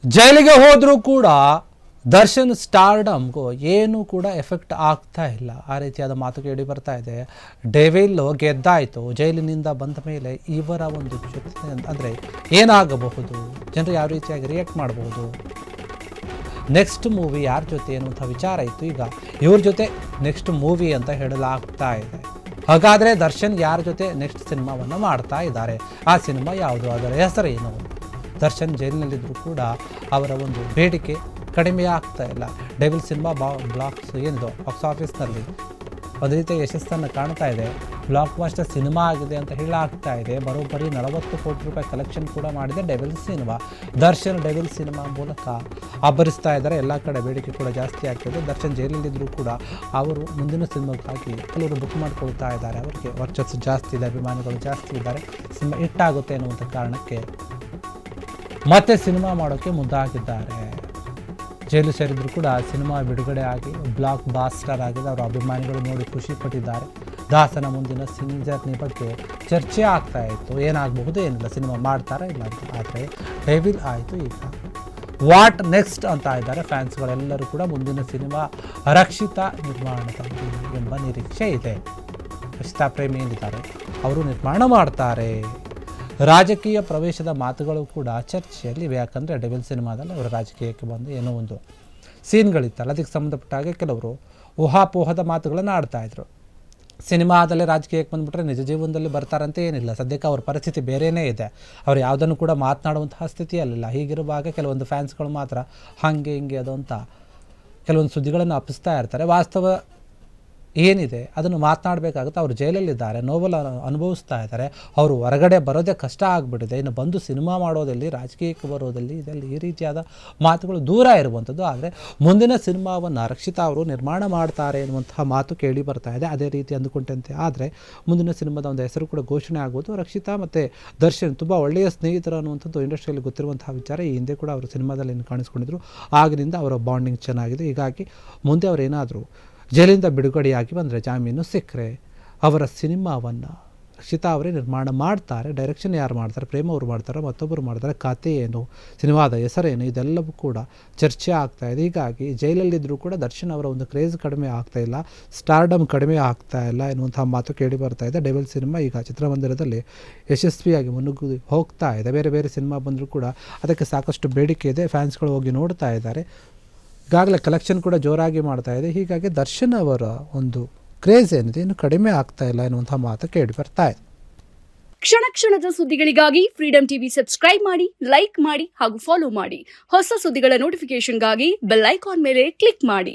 ಜೈಲಿಗೆ ಹೋದರೂ ಕೂಡ ದರ್ಶನ್ ಸ್ಟಾರ್ಡಮ್ಗೂ ಏನೂ ಕೂಡ ಎಫೆಕ್ಟ್ ಆಗ್ತಾ ಇಲ್ಲ. ಆ ರೀತಿಯಾದ ಮಾತು ಕೇಳಿ ಬರ್ತಾ ಇದೆ. ಡೆವಿಲ್ ಗೆದ್ದಾಯಿತು, ಜೈಲಿನಿಂದ ಬಂದ ಮೇಲೆ ಇವರ ಒಂದು ಜೊತೆ ಅಂದರೆ ಏನಾಗಬಹುದು, ಜನರು ಯಾವ ರೀತಿಯಾಗಿ ರಿಯಾಕ್ಟ್ ಮಾಡಬಹುದು, ನೆಕ್ಸ್ಟ್ ಮೂವಿ ಯಾರ ಜೊತೆ ಅನ್ನುವಂಥ ವಿಚಾರ ಇತ್ತು. ಈಗ ಇವ್ರ ಜೊತೆ ನೆಕ್ಸ್ಟ್ ಮೂವಿ ಅಂತ ಹೇಳಲಾಗ್ತಾ ಇದೆ. ಹಾಗಾದರೆ ದರ್ಶನ್ ಯಾರ ಜೊತೆ ನೆಕ್ಸ್ಟ್ ಸಿನಿಮಾವನ್ನು ಮಾಡ್ತಾ ಇದ್ದಾರೆ, ಆ ಸಿನಿಮಾ ಯಾವುದು, ಅದರ ಹೆಸರೇನು? ದರ್ಶನ್ ಜೈಲಿನಲ್ಲಿದ್ದರೂ ಕೂಡ ಅವರ ಒಂದು ಬೇಡಿಕೆ ಕಡಿಮೆ ಆಗ್ತಾ ಇಲ್ಲ. ಡೆವಿಲ್ ಸಿನಿಮಾ ಬಾಕ್ಸ್ ಏನಿದೆ ಬಾಕ್ಸ್ ಆಫೀಸ್ನಲ್ಲಿ ಒಂದು ರೀತಿಯ ಯಶಸ್ಸನ್ನು ಕಾಣ್ತಾ ಇದೆ. ಬ್ಲಾಕ್ ಬಾಸ್ಟರ್ ಸಿನಿಮಾ ಆಗಿದೆ ಅಂತ ಹೇಳಾಗ್ತಾ ಇದೆ. ಬರೋಬ್ಬರಿ 40 ಕೋಟಿ ರೂಪಾಯಿ ಕಲೆಕ್ಷನ್ ಕೂಡ ಮಾಡಿದೆ devil cinema. Darshan devil cinema ಮೂಲಕ ಅಬ್ಬರಿಸ್ತಾ ಇದ್ದಾರೆ. ಎಲ್ಲ ಕಡೆ ಬೇಡಿಕೆ ಕೂಡ ಜಾಸ್ತಿ ಆಗ್ತಿದೆ. ದರ್ಶನ್ ಜೈಲಲ್ಲಿದ್ದರೂ ಕೂಡ ಅವರು ಮುಂದಿನ ಸಿನಿಮಾಗಾಗಿ ಕೆಲವರು ಬುಕ್ ಮಾಡ್ಕೊಳ್ತಾ ಇದ್ದಾರೆ. ಅವರಿಗೆ ವರ್ಚಸ್ಸು ಜಾಸ್ತಿ ಇದೆ, ಅಭಿಮಾನಿಗಳು ಜಾಸ್ತಿ ಇದ್ದಾರೆ. ಸಿನಿಮಾ ಹಿಟ್ಟಾಗುತ್ತೆ ಅನ್ನುವಂಥ ಕಾರಣಕ್ಕೆ ಮತ್ತೆ ಸಿನಿಮಾ ಮಾಡೋಕ್ಕೆ ಮುಂದಾಗಿದ್ದಾರೆ. ಜೈಲು ಸೇರಿದ್ರು ಕೂಡ ಸಿನಿಮಾ ಬಿಡುಗಡೆ ಆಗಿ ಬ್ಲಾಕ್ ಬಾಸ್ಟರ್ ಆಗಿದೆ. ಅವರ ಅಭಿಮಾನಿಗಳು ನೋಡಿ ಖುಷಿ ಪಟ್ಟಿದ್ದಾರೆ. ದಾಸನ ಮುಂದಿನ ಸಿನಿ ಜರ್ನಿ ಬಗ್ಗೆ ಚರ್ಚೆ ಆಗ್ತಾ ಇತ್ತು. ಏನಾಗಬಹುದು ಏನಿಲ್ಲ, ಸಿನಿಮಾ ಮಾಡ್ತಾರಾ ಇಲ್ಲ ಅಂತ. ಆದರೆ ಡೆವಿಲ್ ಆಯಿತು. ಈಗ ವಾಟ್ ನೆಕ್ಸ್ಟ್ ಅಂತ ಇದ್ದಾರೆ ಫ್ಯಾನ್ಸ್ಗಳೆಲ್ಲರೂ ಕೂಡ. ಮುಂದಿನ ಸಿನಿಮಾ ರಕ್ಷಿತಾ ನಿರ್ಮಾಣದಲ್ಲಿ ಎಂಬ ನಿರೀಕ್ಷೆ ಇದೆ. ರಕ್ಷಿತಾ ಪ್ರೇಮಿ ಏನಿದ್ದಾರೆ ಅವರು ನಿರ್ಮಾಣ ಮಾಡ್ತಾರೆ. ರಾಜಕೀಯ ಪ್ರವೇಶದ ಮಾತುಗಳು ಕೂಡ ಚರ್ಚೆಯಲ್ಲಿವೆ. ಯಾಕಂದರೆ ಡೆವಿಲ್ ಸಿನಿಮಾದಲ್ಲಿ ಅವರು ರಾಜಕೀಯಕ್ಕೆ ಬಂದು ಏನೋ ಒಂದು ಸೀನ್ಗಳಿತ್ತಲ್ಲ, ಅದಕ್ಕೆ ಸಂಬಂಧಪಟ್ಟ ಹಾಗೆ ಕೆಲವರು ಊಹಾಪೋಹದ ಮಾತುಗಳನ್ನು ಆಡ್ತಾಯಿದ್ರು. ಸಿನಿಮಾದಲ್ಲಿ ರಾಜಕೀಯಕ್ಕೆ ಬಂದುಬಿಟ್ರೆ ನಿಜ ಜೀವನದಲ್ಲಿ ಬರ್ತಾರಂತೆ ಏನಿಲ್ಲ. ಸದ್ಯಕ್ಕೆ ಅವ್ರ ಪರಿಸ್ಥಿತಿ ಬೇರೆಯೇ ಇದೆ. ಅವ್ರು ಯಾವುದನ್ನು ಕೂಡ ಮಾತನಾಡುವಂತಹ ಸ್ಥಿತಿಯಲ್ಲಿಲ್ಲ. ಹೀಗಿರುವಾಗ ಕೆಲವೊಂದು ಫ್ಯಾನ್ಸ್ಗಳು ಮಾತ್ರ ಹಾಗೆ ಹಿಂಗೆ ಅದು ಅಂತ ಕೆಲವೊಂದು ಸುದ್ದಿಗಳನ್ನು ಹಬ್ಬಿಸ್ತಾ ಇರ್ತಾರೆ. ವಾಸ್ತವ ಏನಿದೆ ಅದನ್ನು ಮಾತನಾಡಬೇಕಾಗುತ್ತೆ. ಅವರು ಜೈಲಲ್ಲಿದ್ದಾರೆ, ನೋವಲ್ ಅನುಭವಿಸ್ತಾ ಇದ್ದಾರೆ. ಅವರು ಹೊರಗಡೆ ಬರೋದೇ ಕಷ್ಟ ಆಗಿಬಿಟ್ಟಿದೆ. ಇನ್ನು ಬಂದು ಸಿನಿಮಾ ಮಾಡೋದಲ್ಲಿ, ರಾಜಕೀಯಕ್ಕೆ ಬರೋದಲ್ಲಿ, ಇದರಲ್ಲಿ ಈ ರೀತಿಯಾದ ಮಾತುಗಳು ದೂರ ಇರುವಂಥದ್ದು. ಆದರೆ ಮುಂದಿನ ಸಿನಿಮಾವನ್ನು ರಕ್ಷಿತಾ ಅವರು ನಿರ್ಮಾಣ ಮಾಡ್ತಾರೆ ಎನ್ನುವಂತಹ ಮಾತು ಕೇಳಿ ಬರ್ತಾ ಇದೆ. ಅದೇ ರೀತಿ ಅಂದುಕೊಂಡಂತೆ ಆದರೆ ಮುಂದಿನ ಸಿನಿಮಾದ ಒಂದು ಹೆಸರು ಕೂಡ ಘೋಷಣೆ ಆಗುವುದು. ರಕ್ಷಿತಾ ಮತ್ತು ದರ್ಶನ್ ತುಂಬ ಒಳ್ಳೆಯ ಸ್ನೇಹಿತರು ಅನ್ನುವಂಥದ್ದು ಇಂಡಸ್ಟ್ರಿಯಲ್ಲಿ ಗೊತ್ತಿರುವಂತಹ ವಿಚಾರ. ಈ ಹಿಂದೆ ಕೂಡ ಅವರು ಸಿನಿಮಾದಲ್ಲಿ ಕಾಣಿಸ್ಕೊಂಡಿದ್ರು. ಆಗಿನಿಂದ ಅವರ ಬಾಂಡಿಂಗ್ ಚೆನ್ನಾಗಿದೆ. ಹೀಗಾಗಿ ಮುಂದೆ ಅವರೇನಾದರೂ ಜೈಲಿಂದ ಬಿಡುಗಡೆಯಾಗಿ ಬಂದರೆ, ಜಾಮೀನು ಸಿಕ್ಕರೆ ಅವರ ಸಿನಿಮಾವನ್ನು ರಕ್ಷಿತಾ ಅವರೇ ನಿರ್ಮಾಣ ಮಾಡ್ತಾರೆ. ಡೈರೆಕ್ಷನ್ ಯಾರು ಮಾಡ್ತಾರೆ, ಪ್ರೇಮ ಅವರು ಮಾಡ್ತಾರೆ, ಮತ್ತೊಬ್ಬರು ಮಾಡ್ತಾರೆ, ಕತೆ ಏನು, ಸಿನಿಮಾದ ಹೆಸರೇನು, ಇದೆಲ್ಲವೂ ಕೂಡ ಚರ್ಚೆ ಆಗ್ತಾ ಇದೆ. ಹೀಗಾಗಿ ಜೈಲಲ್ಲಿದ್ದರೂ ಕೂಡ ದರ್ಶನ್ ಅವರ ಒಂದು ಕ್ರೇಜ್ ಕಡಿಮೆ ಆಗ್ತಾ ಇಲ್ಲ, ಸ್ಟಾರ್ಡಮ್ ಕಡಿಮೆ ಆಗ್ತಾ ಇಲ್ಲ ಎನ್ನುವಂಥ ಮಾತು ಕೇಳಿ ಬರ್ತಾ ಇದೆ. ಡೆವಿಲ್ ಸಿನಿಮಾ ಈಗ ಚಿತ್ರಮಂದಿರದಲ್ಲಿ ಯಶಸ್ವಿಯಾಗಿ ಮುನ್ನುಗ್ಗಿ ಹೋಗ್ತಾ ಇದೆ. ಬೇರೆ ಬೇರೆ ಸಿನಿಮಾ ಬಂದರೂ ಕೂಡ ಅದಕ್ಕೆ ಸಾಕಷ್ಟು ಬೇಡಿಕೆ ಇದೆ. ಫ್ಯಾನ್ಸ್ಗಳು ಹೋಗಿ ನೋಡ್ತಾ ಇದ್ದಾರೆ. ಈಗಾಗಲೇ ಕಲೆಕ್ಷನ್ ಕೂಡ ಜೋರಾಗಿ ಮಾಡ್ತಾ ಇದೆ. ಹೀಗಾಗಿ ದರ್ಶನ್ ಅವರ ಒಂದು ಕ್ರೇಜ್ ಏನಿದೆ ಇನ್ನು ಕಡಿಮೆ ಆಗ್ತಾ ಇಲ್ಲ ಎನ್ನುವಂಥ ಮಾತು ಕೇಳಿ ಬರ್ತಾ ಇದೆ. ಕ್ಷಣ ಕ್ಷಣದ ಸುದ್ದಿಗಳಿಗಾಗಿ ಫ್ರೀಡಂ ಟಿವಿ ಸಬ್ಸ್ಕ್ರೈಬ್ ಮಾಡಿ, ಲೈಕ್ ಮಾಡಿ ಹಾಗೂ ಫಾಲೋ ಮಾಡಿ. ಹೊಸ ಸುದ್ದಿಗಳ ನೋಟಿಫಿಕೇಶನ್ಗಾಗಿ ಬೆಲ್ ಐಕಾನ್ ಮೇಲೆ ಕ್ಲಿಕ್ ಮಾಡಿ.